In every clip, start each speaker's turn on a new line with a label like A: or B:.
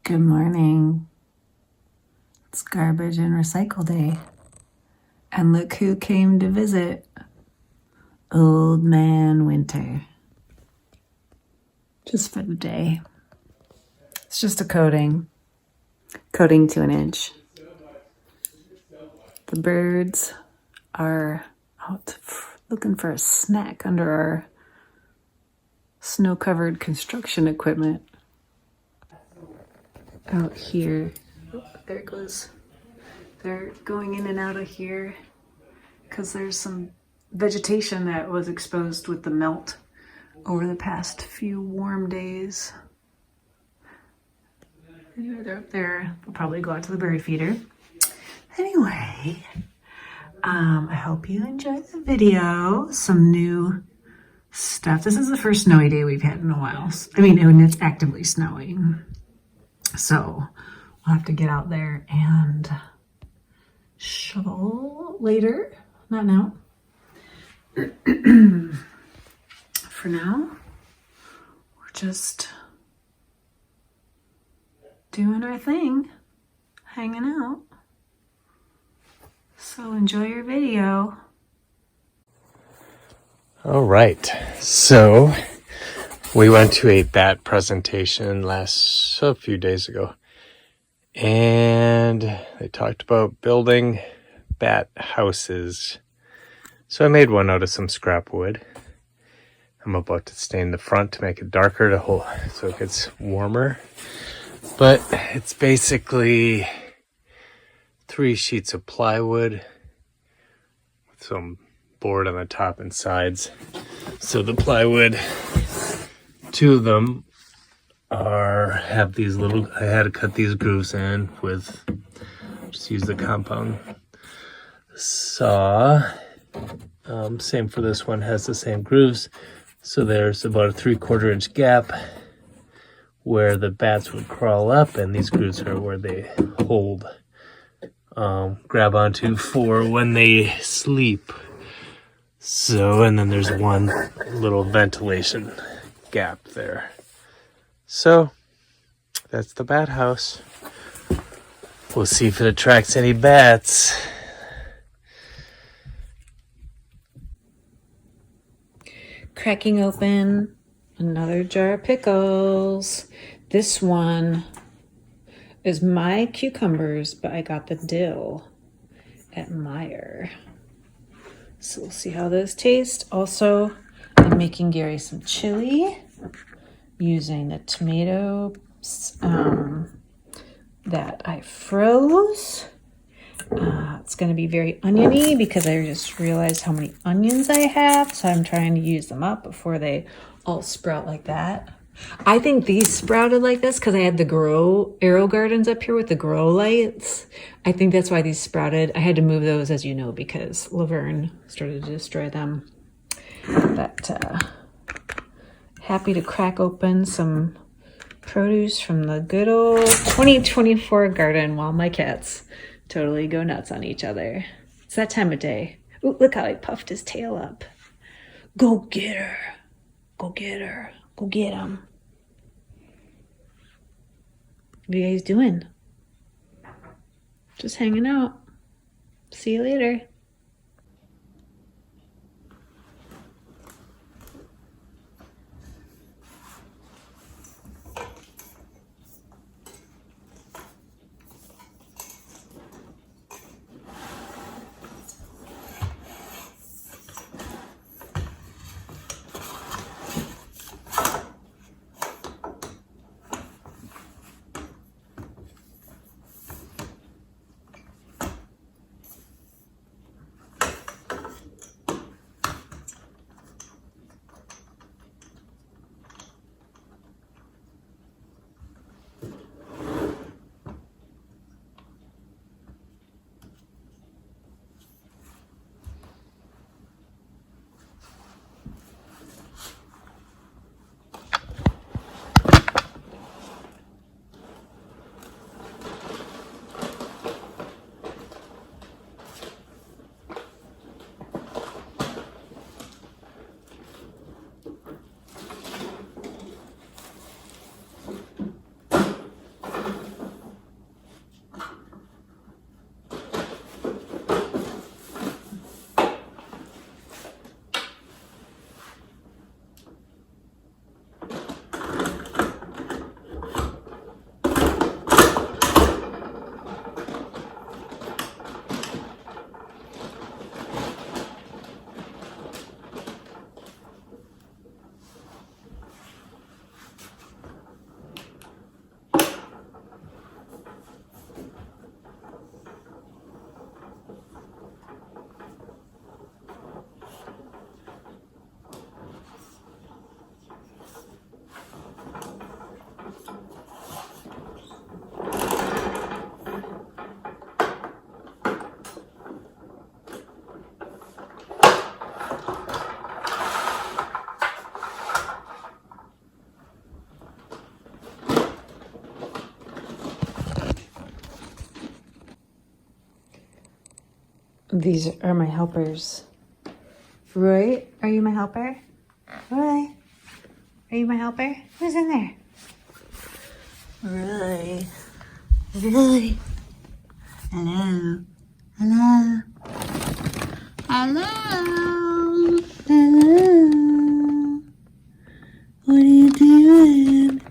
A: Good morning. It's garbage and recycle day. And look who came to visit. Old Man Winter. Just for the day. It's just a coating. Coating to an inch. The birds are out looking for a snack under our snow-covered construction equipment. Out here. Oh, there it goes. They're going in and out of here because there's some vegetation that was exposed with the melt over the past few warm days. Anyway, they're up there. They'll probably go out to the bird feeder. Anyway, I hope you enjoyed the video. Some new stuff. This is the first snowy day we've had in a while. I mean, when it's actively snowing. So we'll have to get out there and shovel later. Not now. For now, we're just doing our thing, hanging out. So enjoy your video.
B: All right, so we went to a bat presentation a few days ago, and they talked about building bat houses. So I made one out of some scrap wood. I'm about to stain the front to make it darker so it gets warmer. But it's basically 3 sheets of plywood with some board on the top and sides. So the plywood, 2 of them have these little, I had to cut these grooves in with, just use the compound saw. Same for this one, has the same grooves. So there's about a 3/4 inch gap where the bats would crawl up, and these grooves are where they grab onto for when they sleep. So, and then there's one little ventilation gap there. So that's the bat house. We'll see if it attracts any bats.
A: Cracking open another jar of pickles. This one is my cucumbers, but I got the dill at Meijer. So we'll see how those taste. Also, I'm making Gary some chili using the tomatoes that I froze. It's going to be very oniony because I just realized how many onions I have. So I'm trying to use them up before they all sprout like that. I think these sprouted like this because I had the arrow gardens up here with the grow lights. I think that's why these sprouted. I had to move those, as you know, because Laverne started to destroy them. But happy to crack open some produce from the good old 2024 garden while my cats totally go nuts on each other. It's that time of day. Ooh, look how he puffed his tail up. Go get her. Go get her. Go get him. What are you guys doing? Just hanging out. See you later. These are my helpers. Roy, are you my helper? Roy, are you my helper? Who's in there? Roy. Roy. Hello. Hello. Hello. Hello. What are you doing?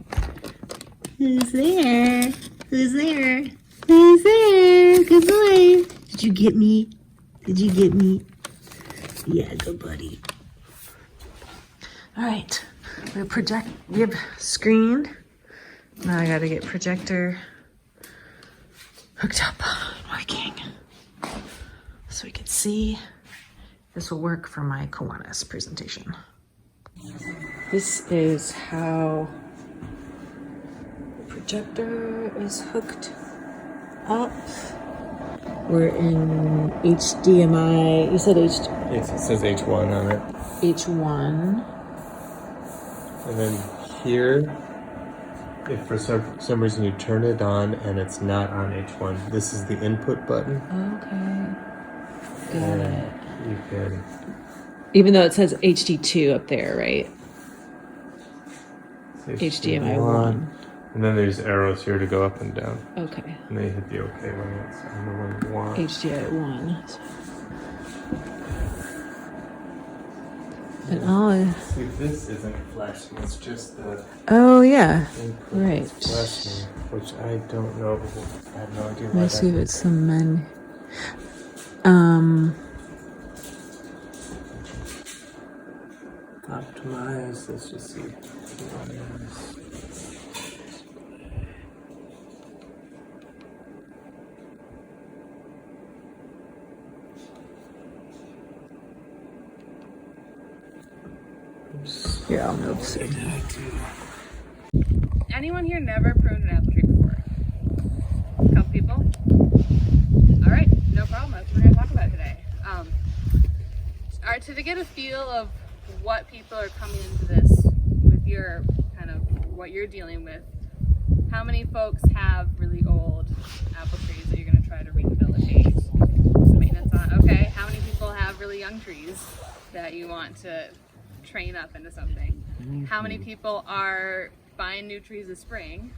A: Who's there? Who's there? Who's there? Good boy. Did you get me? Did you get me? Yeah, good buddy. All right, we have screen. Now I gotta get projector hooked up, working, so we can see. This will work for my Kiwanis presentation. This is how the projector is hooked up. We're in HDMI. You said
B: Yes, it says H1 on it.
A: H1.
B: And then here, if for some reason you turn it on and it's not on H1, this is the input button.
A: Okay. Got it.
B: You can...
A: Even though it says HD2 up there, right? HDMI 1.
B: And then there's arrows here to go up and down.
A: Okay.
B: And then you hit the OK when it's on the one you want.
A: HDMI 1. And
B: see, this isn't flashing. It's just the
A: oh yeah,
B: input
A: right.
B: that's flashing, which I don't know. I have no idea why.
A: Let's see if it's some menu.
B: Optimize. Let's just see.
A: Here, I'll notice it.
C: Anyone here never pruned an apple tree before? A couple people? All right, no problem. That's what we're going to talk about today. All right, to get a feel of what people are coming into this with your kind of what you're dealing with, how many folks have really old apple trees that you're going to try to rehabilitate some maintenance on? Okay, how many people have really young trees that you want to train up into something? How many people are buying new trees this spring?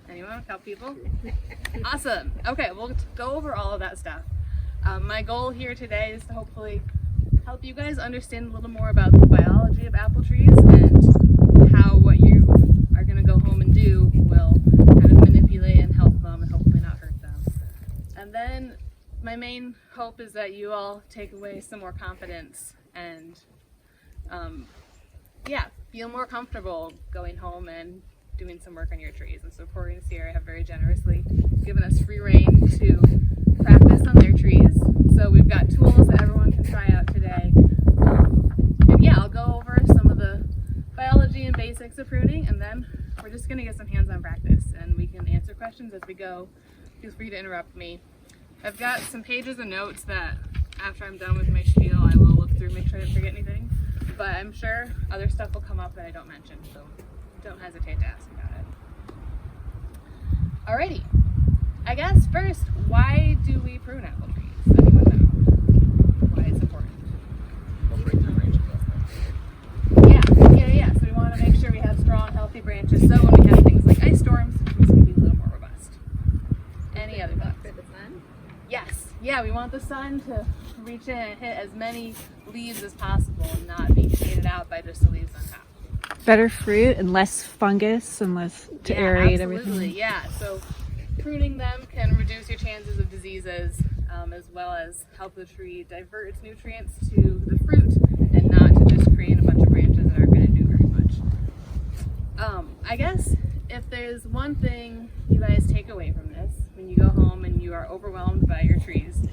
C: Anyone? A couple people? Awesome. Okay, we'll go over all of that stuff. My goal here today is to hopefully help you guys understand a little more about the biology of apple trees and how what you are going to go home and do will kind of manipulate and help them and hopefully not hurt them. And then my main hope is that you all take away some more confidence and feel more comfortable going home and doing some work on your trees. And so Corey and Sierra have very generously given us free reign to practice on their trees. So we've got tools that everyone can try out today. I'll go over some of the biology and basics of pruning, and then we're just gonna get some hands-on practice and we can answer questions as we go. Feel free to interrupt me. I've got some pages of notes that after I'm done with my spiel, I will look through, make sure I didn't forget anything. But I'm sure other stuff will come up that I don't mention, so don't hesitate to ask about it. Alrighty, I guess first, why do we prune apple trees? Anyone know why it's important?
B: I'll break the branches off.
C: Yeah. So we want to make sure we have strong, healthy branches, so when we have things like ice storms, it's going to be a little more robust. Any other thoughts?
D: For the sun?
C: Yes. Yeah, we want the sun to reach in and hit as many leaves as possible and not be shaded out by just the leaves on top.
A: Better fruit and less fungus and less to aerate
C: absolutely.
A: everything.
C: Yeah, so pruning them can reduce your chances of diseases as well as help the tree divert its nutrients to the fruit and not to just create a bunch of branches that aren't going to do very much. I guess if there's one thing you guys take away from this when you go home and you are overwhelmed by your trees,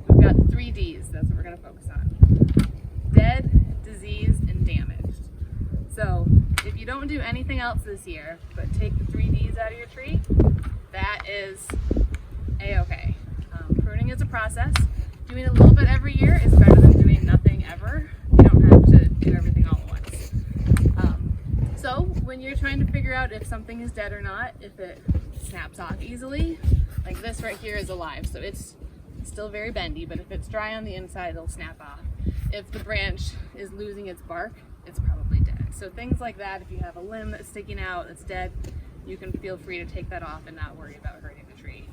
C: we've got 3 Ds. That's what we're going to focus on. Dead, diseased, and damaged. So if you don't do anything else this year but take the 3 Ds out of your tree, that is a-okay. Pruning is a process. Doing a little bit every year is better than doing nothing ever. You don't have to do everything all at once. So when you're trying to figure out if something is dead or not, if it snaps off easily, like this right here is alive, so it's still very bendy, but if it's dry on the inside, it'll snap off. If the branch is losing its bark, it's probably dead. So things like that, if you have a limb that's sticking out, that's dead, you can feel free to take that off and not worry about hurting the tree.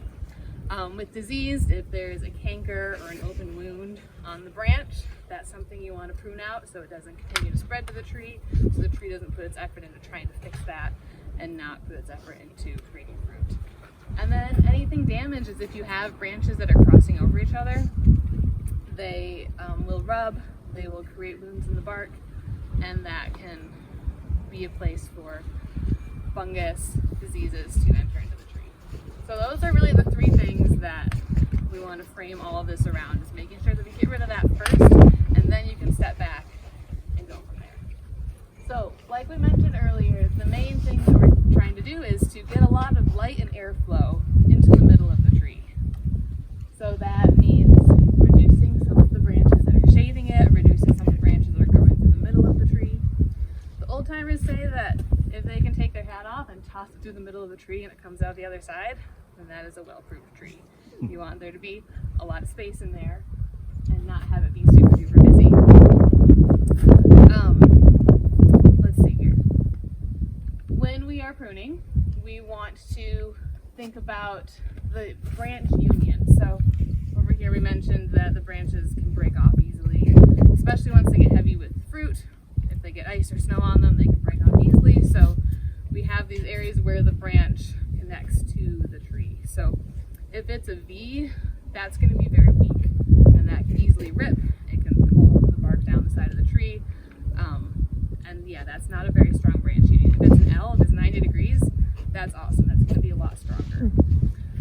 C: With disease, if there's a canker or an open wound on the branch, that's something you want to prune out so it doesn't continue to spread to the tree, so the tree doesn't put its effort into trying to fix that and not put its effort into creating fruit. And then anything damaged is if you have branches that are crossing over each other, they will rub, they will create wounds in the bark, and that can be a place for fungus, diseases to enter into the tree. So those are really the three things that we want to frame all of this around, is making sure that we get rid of that first, and then you can step back and go from there. So like we mentioned earlier, the main thing that we're trying to do is to get a lot of light and airflow into the middle of the tree. So that means reducing some of the branches that are shading it, reducing some of the branches that are growing through the middle of the tree. The old timers say that if they can take their hat off and toss it through the middle of the tree and it comes out the other side, then that is a well-proofed tree. You want there to be a lot of space in there and not have it be super duper busy. Let's see here. When we are pruning, we want to think about the branch union. So over here we mentioned that the branches can break off easily, especially once they get heavy with fruit. If they get ice or snow on them, they can break off easily. So we have these areas where the branch connects to the tree. So if it's a V, that's going to be very weak, and that can easily rip. It can pull the bark down the side of the tree, and yeah, that's not a very strong branch union. If it's an L, if it's 90 degrees, that's awesome. That's going to be a lot stronger.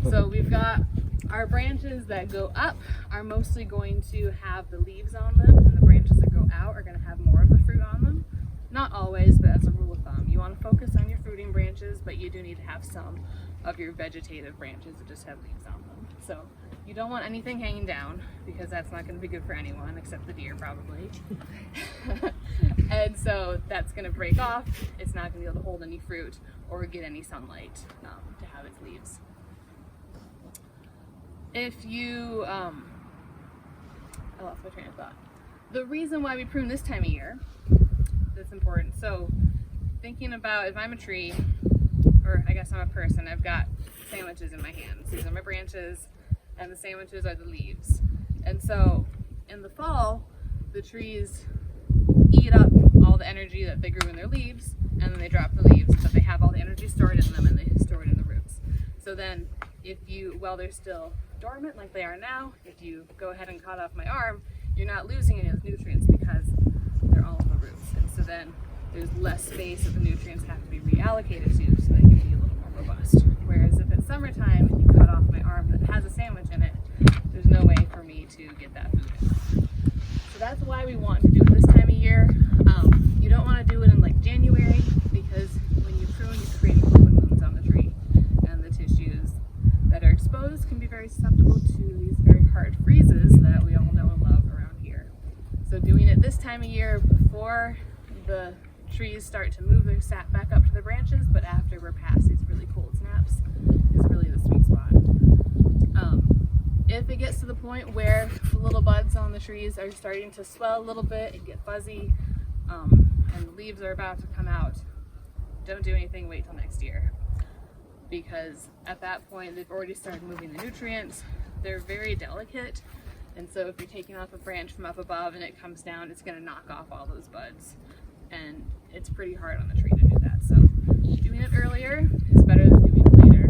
C: So we've got our branches that go up are mostly going to have the leaves on them, and the branches that go out are going to have more of the fruit on them. Not always, but as a rule of thumb, you want to focus on your fruiting branches, but you do need to have some of your vegetative branches that just have leaves on them. So you don't want anything hanging down, because that's not going to be good for anyone except the deer probably. And so that's going to break off. It's not going to be able to hold any fruit or get any sunlight to have its leaves. If you, I lost my train of thought. The reason why we prune this time of year, that's important. So thinking about if I'm a tree, or I guess I'm a person, I've got sandwiches in my hands. These are my branches, and the sandwiches are the leaves. And so in the fall, the trees eat up all the energy that they grew in their leaves, and then they drop the leaves, but they have all the energy stored in them, and they store it in the roots. So then if you, while they're still dormant like they are now, if you go ahead and cut off my arm, you're not losing any of those nutrients because they're all in the roots. And so then there's less space that the nutrients have to be reallocated to, so they can be a little more robust. Whereas if it's summertime and you cut off my arm that has a sandwich in it, there's no way for me to get that food in. So that's why we want to do it this time of year. You don't want to do it in like January, because when you prune, you're creating open wounds on the tree, and the tissues that are exposed can be very susceptible to these very hard freezes that we all know and love around here. So doing it this time of year before the trees start to move their sap back up to the branches, but after we're past these really cold snaps, is really the sweet spot. If it gets to the point where the little buds on the trees are starting to swell a little bit and get fuzzy, and the leaves are about to come out, don't do anything, wait till next year. Because at that point, they've already started moving the nutrients. They're very delicate, and so if you're taking off a branch from up above and it comes down, it's going to knock off all those buds, and it's pretty hard on the tree to do that. So doing it earlier is better than doing it later.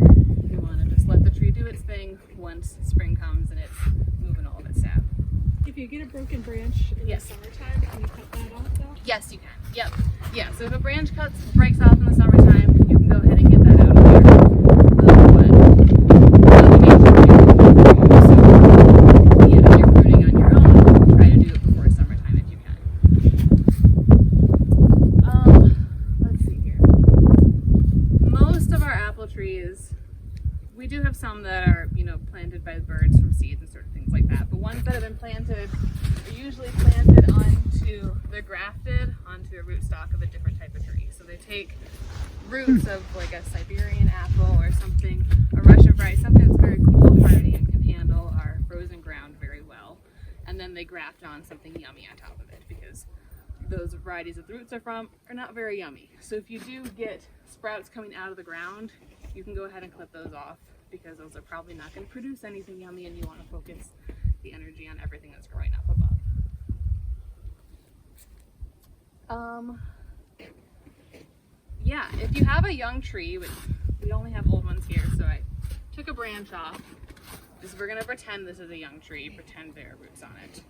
C: You want to just let the tree do its thing once spring comes and it's moving all of its sap.
D: If you get a broken branch in the summertime, can you cut that off though?
C: Yes, you can. Yep. Yeah, so if a branch breaks off in the summertime, you can go ahead and get that out of there. If you're pruning on your own, try to do it before summertime if you can. Let's see here. Most of our apple trees, we do have some that are, planted by birds from seeds and sort of things like that. But ones that have been planted are usually planted they're grafted onto a rootstock of a different type of tree. So they take roots of like a Siberian apple or something, a Russian variety, something that's very cold, hardy, and can handle our frozen ground. and then they graft on something yummy on top of it, because those varieties that the roots are from are not very yummy. So if you do get sprouts coming out of the ground, you can go ahead and clip those off, because those are probably not going to produce anything yummy, and you want to focus the energy on everything that's growing up above. Yeah, if you have a young tree, which we only have old ones here, so I took a branch off. We're going to pretend this is a young tree, pretend there are roots on it.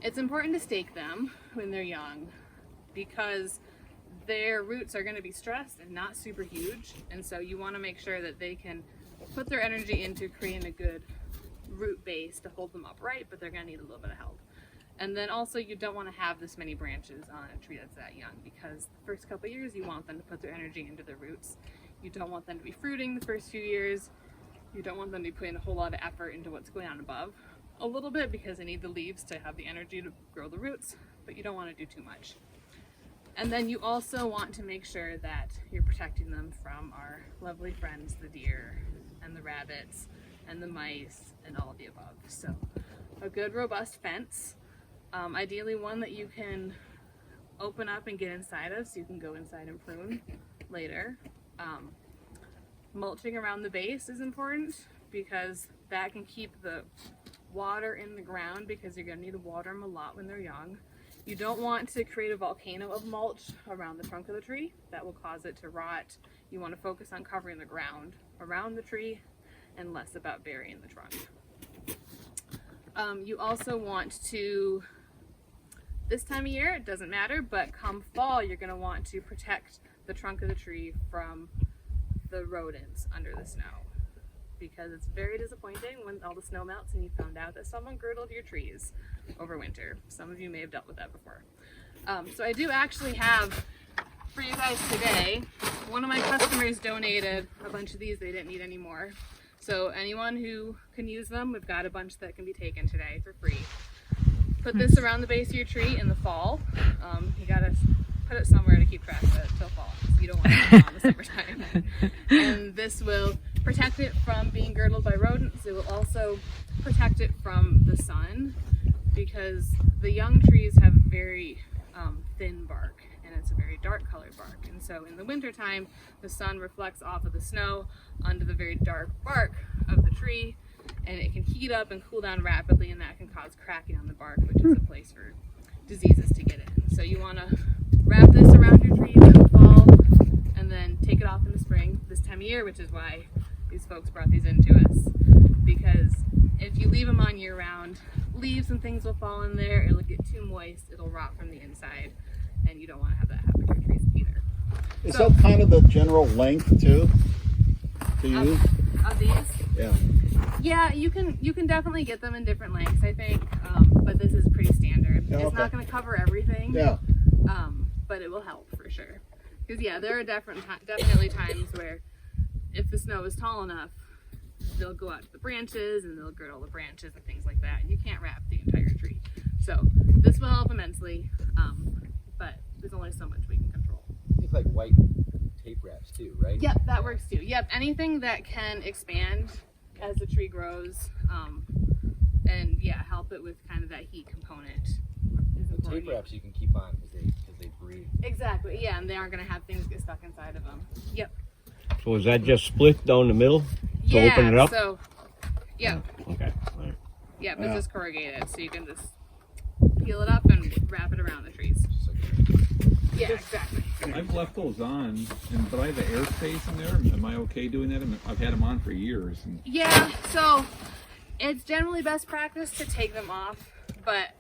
C: It's important to stake them when they're young, because their roots are going to be stressed and not super huge, and so you want to make sure that they can put their energy into creating a good root base to hold them upright, but they're going to need a little bit of help. And then also, you don't want to have this many branches on a tree that's that young, because the first couple years you want them to put their energy into their roots. You don't want them to be fruiting the first few years. You don't want them to be putting a whole lot of effort into what's going on above. A little bit, because they need the leaves to have the energy to grow the roots, but you don't want to do too much. And then you also want to make sure that you're protecting them from our lovely friends, the deer and the rabbits and the mice and all of the above. So a good robust fence, ideally one that you can open up and get inside of, so you can go inside and prune later. Mulching around the base is important, because that can keep the water in the ground, because you're going to need to water them a lot when they're young. You don't want to create a volcano of mulch around the trunk of the tree. That will cause it to rot. You want to focus on covering the ground around the tree and less about burying the trunk. You also want to, this time of year, it doesn't matter, but come fall, you're going to want to protect the trunk of the tree from the rodents under the snow, because it's very disappointing when all the snow melts and you found out that someone girdled your trees over winter. Some of you may have dealt with that before. So I do actually have for you guys today, one of my customers donated a bunch of these. They didn't need any more. So anyone who can use them, we've got a bunch that can be taken today for free. Put this around the base of your tree in the fall. You gotta put it somewhere to keep track of it till fall. So you don't want to put it on the summertime. And this will protect it from being girdled by rodents. It will also protect it from the sun, because the young trees have very thin bark, and it's a very dark colored bark. And so in the wintertime, the sun reflects off of the snow onto the very dark bark of the tree, and it can heat up and cool down rapidly, and that can cause cracking on the bark, which is a place for diseases to get in. So you want to wrap this around your trees in the fall, and then take it off in the spring, this time of year, which is why these folks brought these in to us. Because if you leave them on year round, leaves and things will fall in there, it'll get too moist, it'll rot from the inside, and you don't want to have that happen to your trees either.
E: Is that kind of the general length too to use?
C: Of these?
E: Yeah.
C: Yeah, you can definitely get them in different lengths, I think, but this is pretty standard.
E: Yeah,
C: it's
E: okay.
C: not going to cover everything,
E: Yeah.
C: but it will help for sure. Because yeah, there are definitely times where if the snow is tall enough, they'll go out to the branches and they'll girdle the branches and things like that, and you can't wrap the entire tree. So this will help immensely, but there's only so much we can control.
F: I think like white tape wraps too, right?
C: Yep, that works too. Yep, anything that can expand as the tree grows, and yeah, help it with kind of that heat component.
F: The tape wraps you can keep on because they breathe.
C: Exactly, yeah, and they aren't going to have things get stuck inside of them. Yep.
G: So is that just split down the middle to
C: Yeah,
G: open it up?
C: so, yeah,
G: Okay. All right.
C: yeah,
E: Yeah.
C: it's just corrugated, so you can just peel it up and wrap it around the trees. Yeah, exactly.
H: I've left those on, but I have the airspace in there. Am I okay doing that? I've had them on for years. And
C: Yeah, so it's generally best practice to take them off, but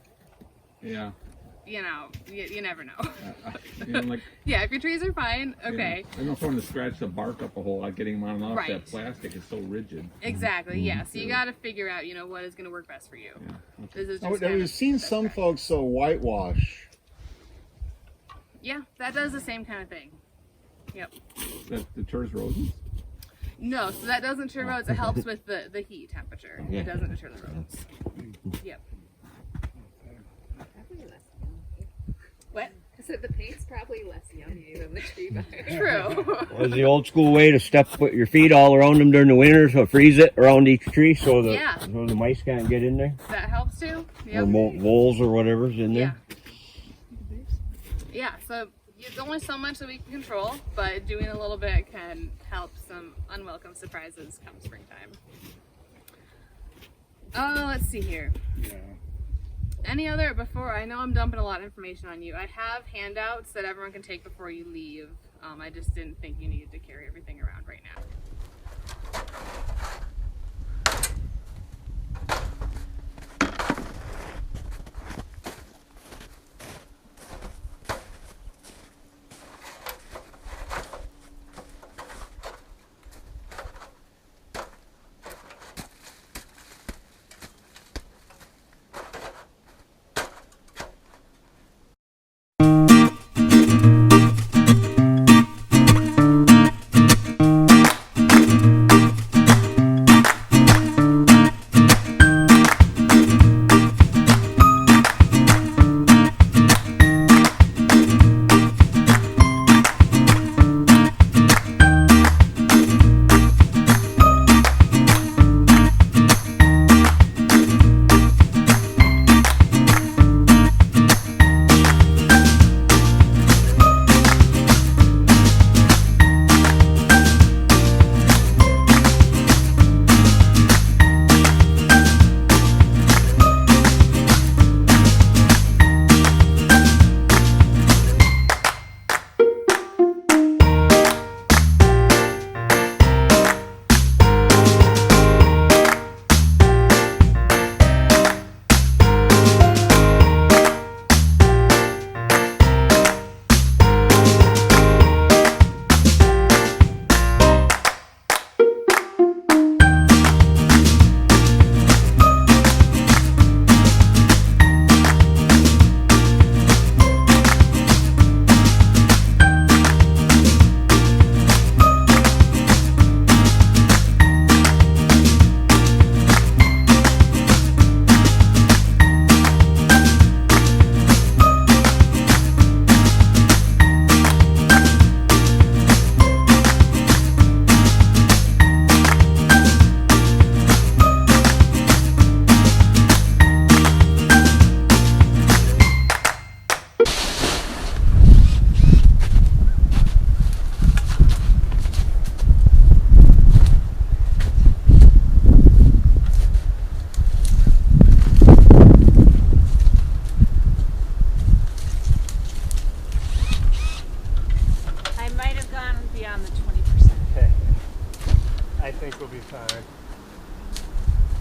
H: yeah,
C: you know, you never know.
H: like
C: Yeah, if your trees are fine, okay.
H: I don't want to scratch the bark up a whole lot. Getting them on and off
C: Right.
H: that plastic is so rigid.
C: Exactly, yeah. So you got to figure out, what is going to work best for you.
H: Yeah.
C: This is
E: Oh,
C: just
E: have
C: kind
E: you
C: of
E: seen
C: best
E: some
C: practice.
E: folks whitewash?
C: Yeah, that does the same kind of thing. Yep.
H: That deters rodents.
C: No, so that doesn't deter rodents. It helps with the heat temperature. It doesn't deter the rodents. Yep. What? So the paint's probably less yummy than the tree bark. True.
G: Was the old school way to put your feet all around them during the winter, so freeze it around each tree, so the mice can't get in there,
C: That helps too. Yep.
G: or voles or whatever's in there.
C: Yeah. So there's only so much that we can control, but doing a little bit can help some unwelcome surprises come springtime. Oh, let's see here. Any other, before, I know I'm dumping a lot of information on you. I have handouts that everyone can take before you leave. I just didn't think you needed to carry everything around right now.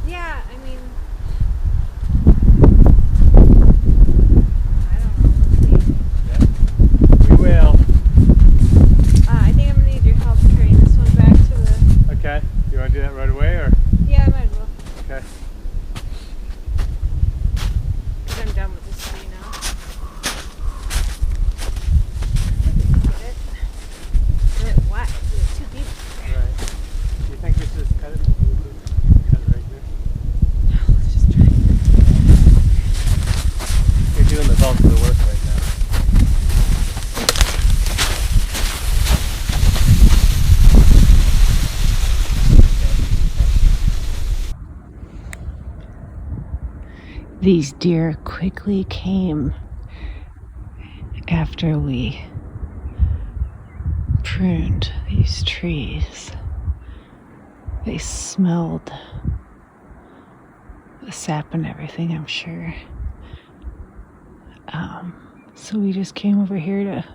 A: Yeah, I mean,
B: We will.
A: I think I'm gonna need your help carrying this one back to the.
B: Okay. You want to do that right away, or?
A: Yeah, I might as well.
B: Okay.
A: Cause I'm done with this tree now. Get it wet. It's too deep.
B: Right. Do you think this is cut it? Cut it right here.
A: No, let's just try.
B: You're doing the bulk of the work right now.
A: These deer quickly came after we pruned these trees. They smelled the sap and everything, I'm sure. So we just came over here to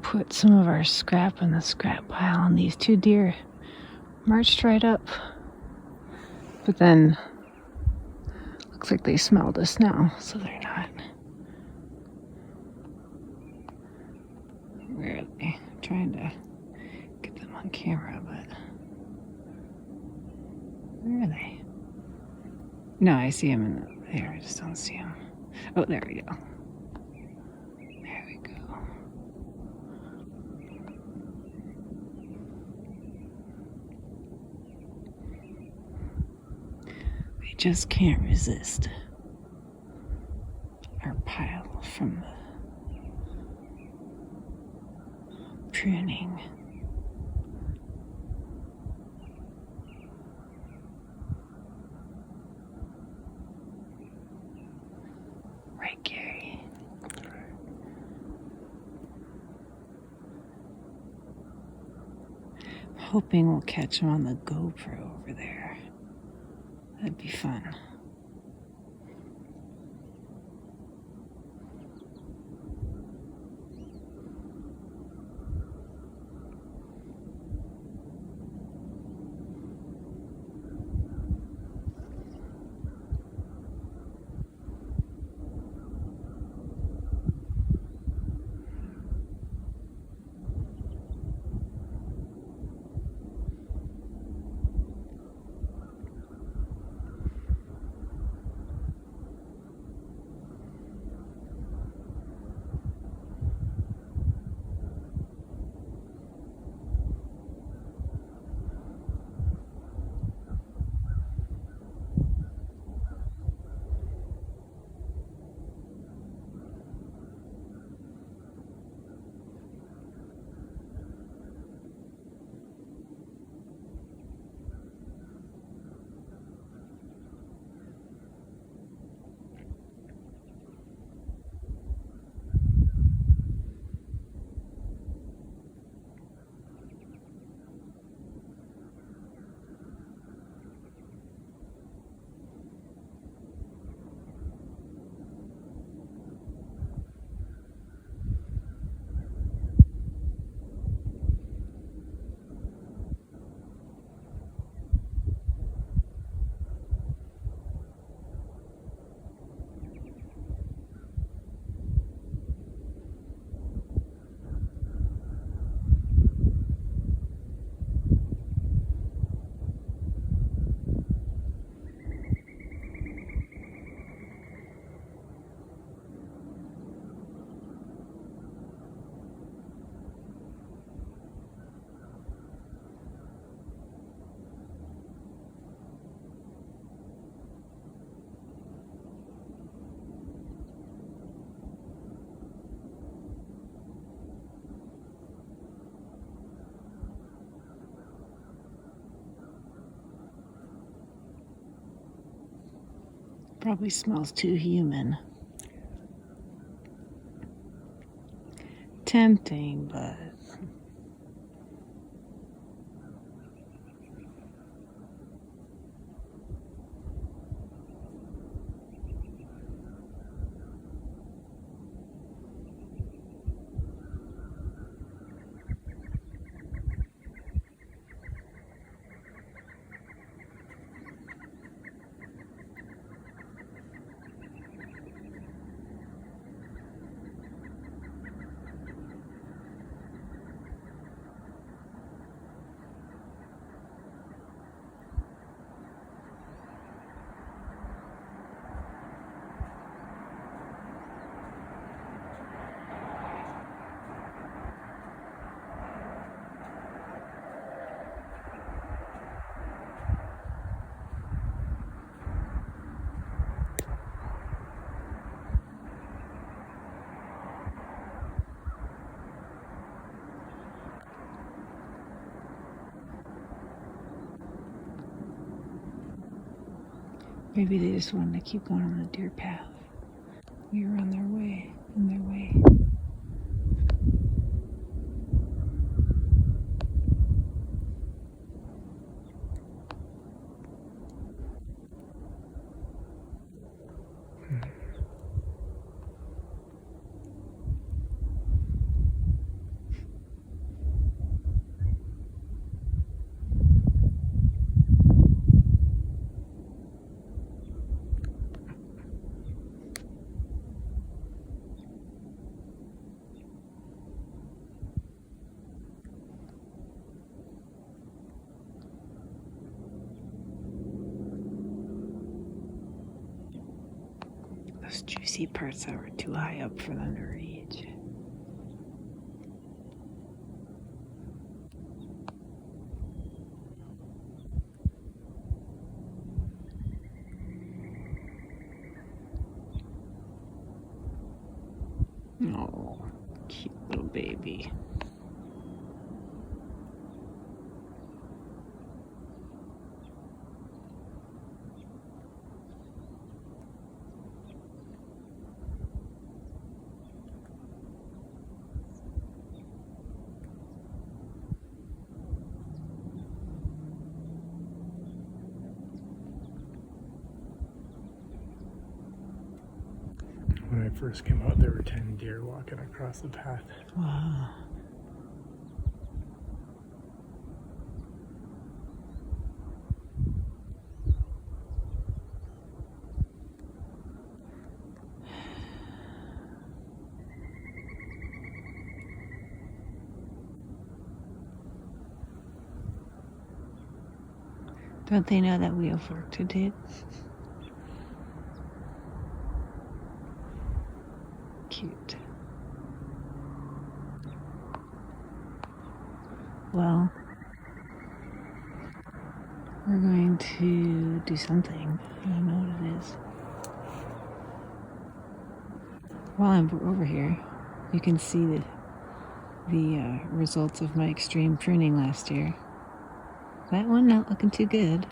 A: put some of our scrap in the scrap pile, and these two deer marched right up. But then looks like they smelled us now, so they're not. Where are they? I'm trying to get them on camera, but where are they? No, I see them in there. I just don't see them. Oh, there we go. There we go. We just can't resist our pile from the pruning. Right, Gary? Hoping we'll catch him on the GoPro over there. That'd be fun. Probably smells too human. Tempting, but maybe they just wanted to keep going on the deer path. We were on their way, in their way. Those juicy parts that were too high up for them to reach. Oh, cute little baby.
B: first came out, there were 10 deer walking across the path.
A: Wow. Don't they know that we have work to do? Cute. Well, we're going to do something. I don't know what it is. While I'm over here, you can see the results of my extreme pruning last year. That one not looking too good.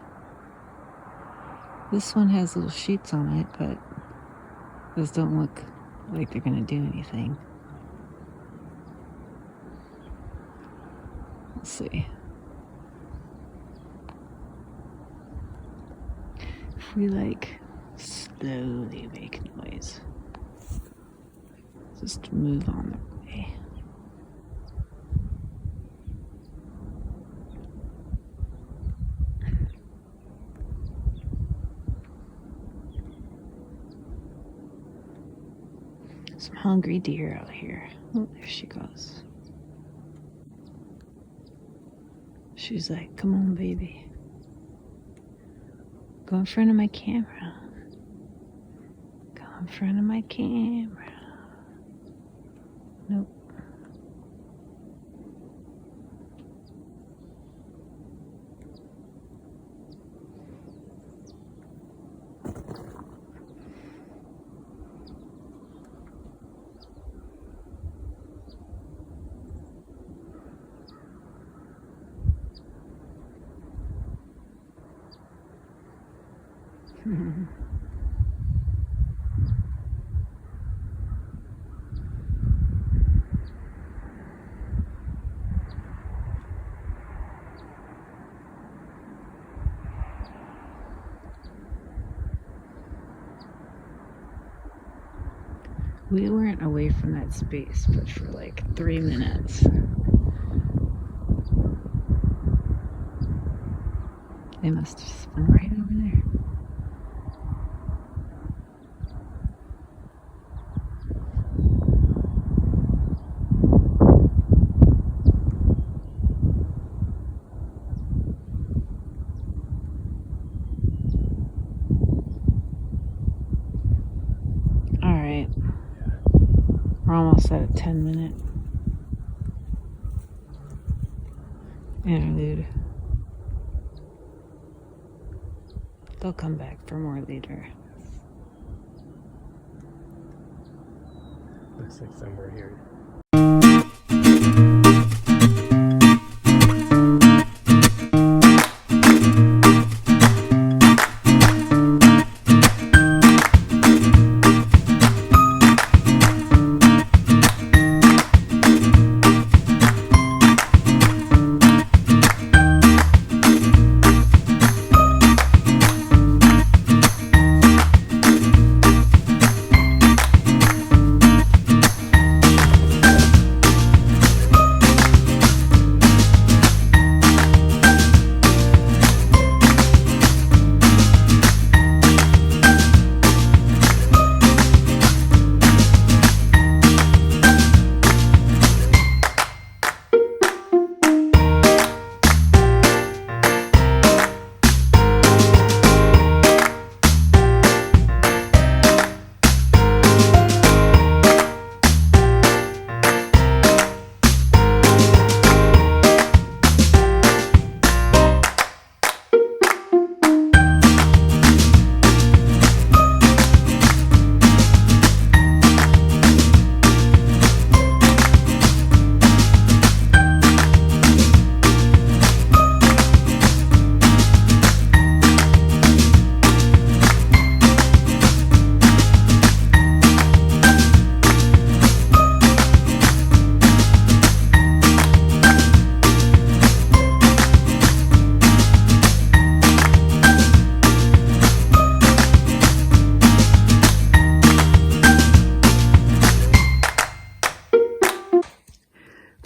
A: This one has little sheets on it, but those don't look like they're gonna do anything. Let's see. If we like slowly make noise, just move on the way. Some hungry deer out here. Oh, there she goes. She's like, come on, baby. Go in front of my camera. Go in front of my camera. Nope. We weren't away from that space, but for like 3 minutes. They must have just been right over there. All right. We're almost at a 10-minute interlude. They'll come back for more later.
B: Looks like somewhere here.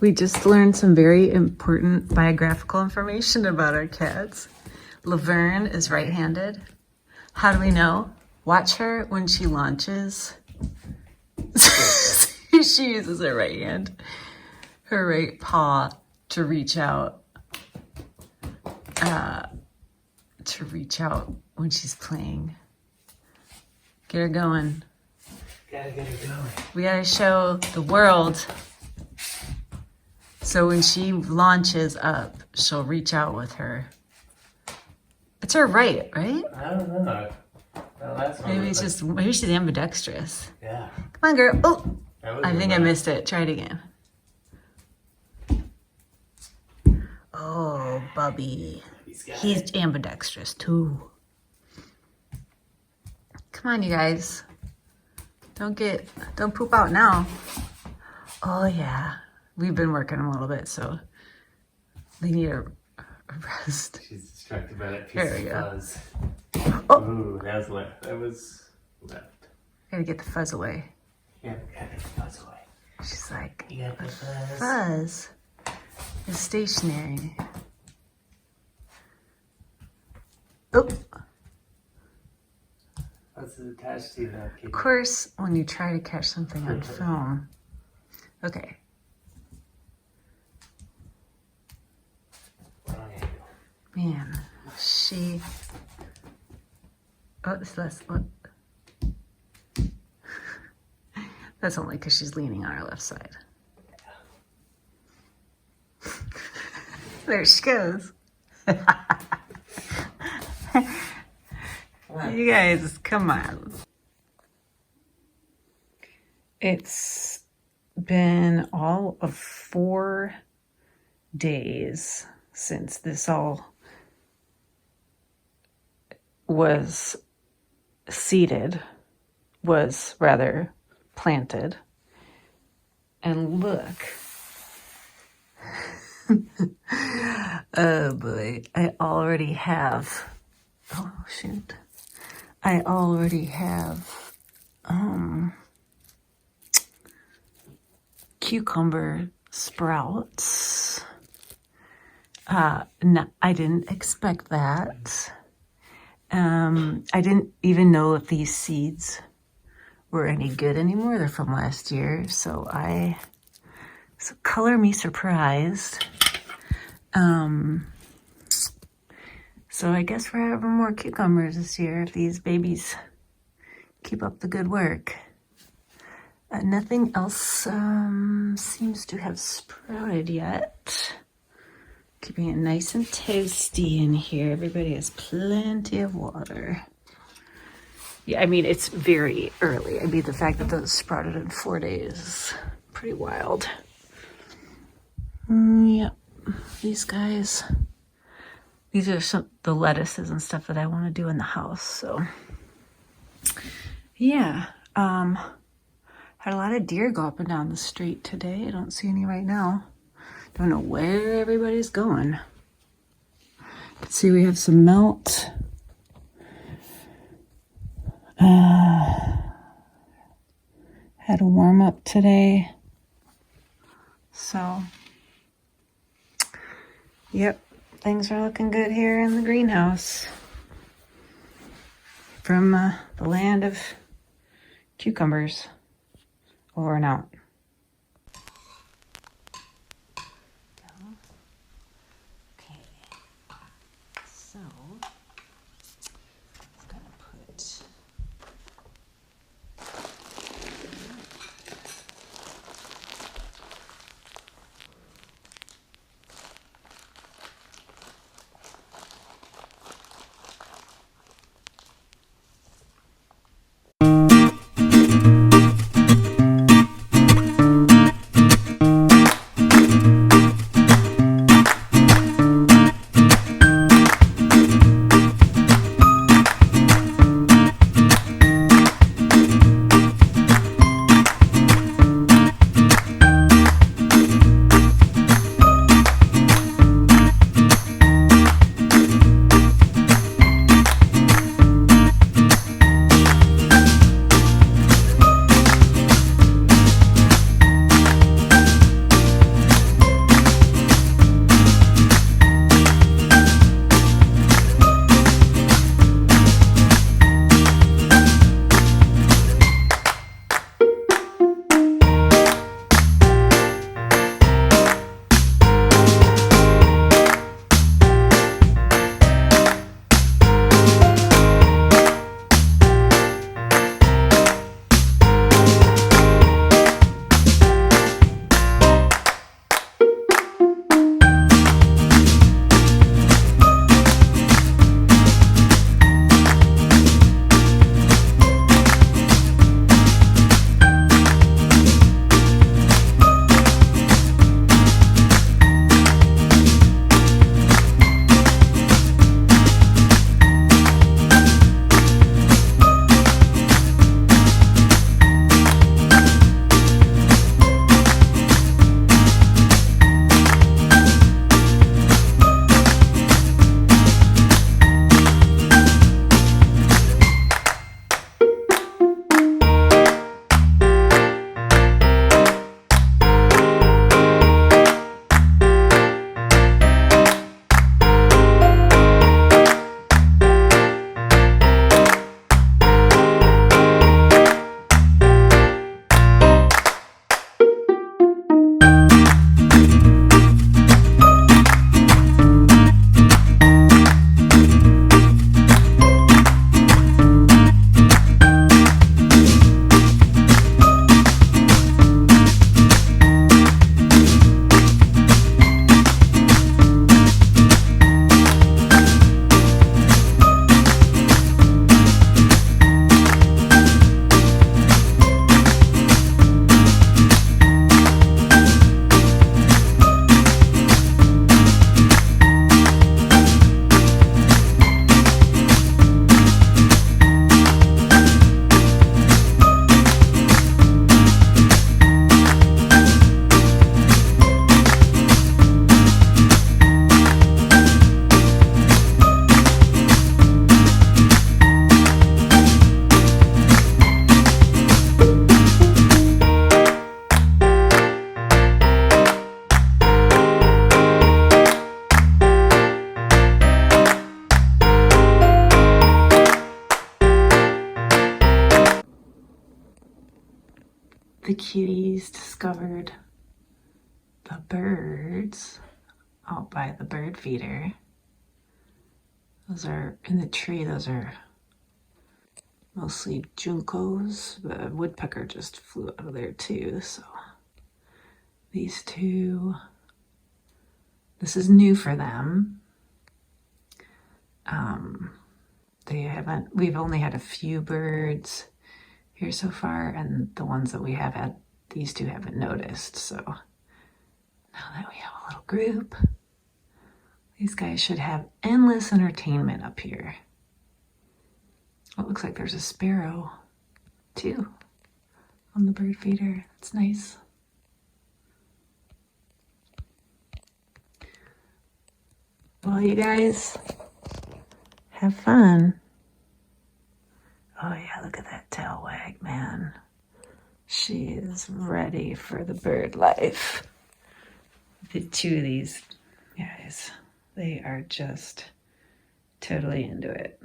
A: We just learned some very important biographical information about our cats. Laverne is right-handed. How do we know? Watch her when she launches. She uses her right hand, her right paw to reach out when she's playing. Get her going.
B: Gotta get her going.
A: We gotta show the world. So when she launches up, she'll reach out with her. It's her right?
B: I don't know. Well, that's
A: Maybe she's ambidextrous.
B: Yeah.
A: Come on, girl. Oh,
B: That was
A: I
B: a
A: think I
B: lot.
A: missed it. Try it again. Oh, Bubby. He's ambidextrous too. Come on, you guys. Don't poop out now. Oh yeah. We've been working a little bit, so they need a rest.
B: She's distracted by that
A: There
B: piece
A: we
B: of
A: go.
B: fuzz.
A: Oh.
B: Ooh, that was left. That was left.
A: Gotta get the fuzz away.
B: Yeah, gotta get the fuzz away.
A: She's like,
B: You got the fuzz.
A: fuzz is stationary. Oh,
B: Fuzz is attached to you now, kid.
A: of course, when you try to catch something on film. Okay. Man, she. Oh, that's what. That's only because she's leaning on her left side. There she goes. You guys, come on. It's been all of 4 days since this all was planted. And look. Oh boy, I already have cucumber sprouts. No, I didn't expect that. I didn't even know if these seeds were any good anymore. They're from last year, so color me surprised. So I guess we're having more cucumbers this year if these babies keep up the good work. Nothing else seems to have sprouted yet. Keeping it nice and toasty in here. Everybody has plenty of water. Yeah, I mean, it's very early. I mean, the fact that those sprouted in 4 days is pretty wild. Yep, these guys. These are the lettuces and stuff that I want to do in the house. So, yeah. Had a lot of deer go up and down the street today. I don't see any right now. Don't know where everybody's going. Let's see, we have some melt. Had a warm up today. So, yep, things are looking good here in the greenhouse. From the land of cucumbers. Over and out. Okay, so I'm gonna put the kitties discovered the birds out by the bird feeder. Those are in the tree. Those are mostly juncos. The woodpecker just flew out of there too. So these two, this is new for them. We've only had a few birds here so far, and the ones that we have had, these two haven't noticed. So now that we have a little group, these guys should have endless entertainment up here. Oh, it looks like there's a sparrow too on the bird feeder. It's nice. Well, you guys have fun. Oh yeah, look at that tail wag, man. She is ready for the bird life. The two of these guys, they are just totally into it.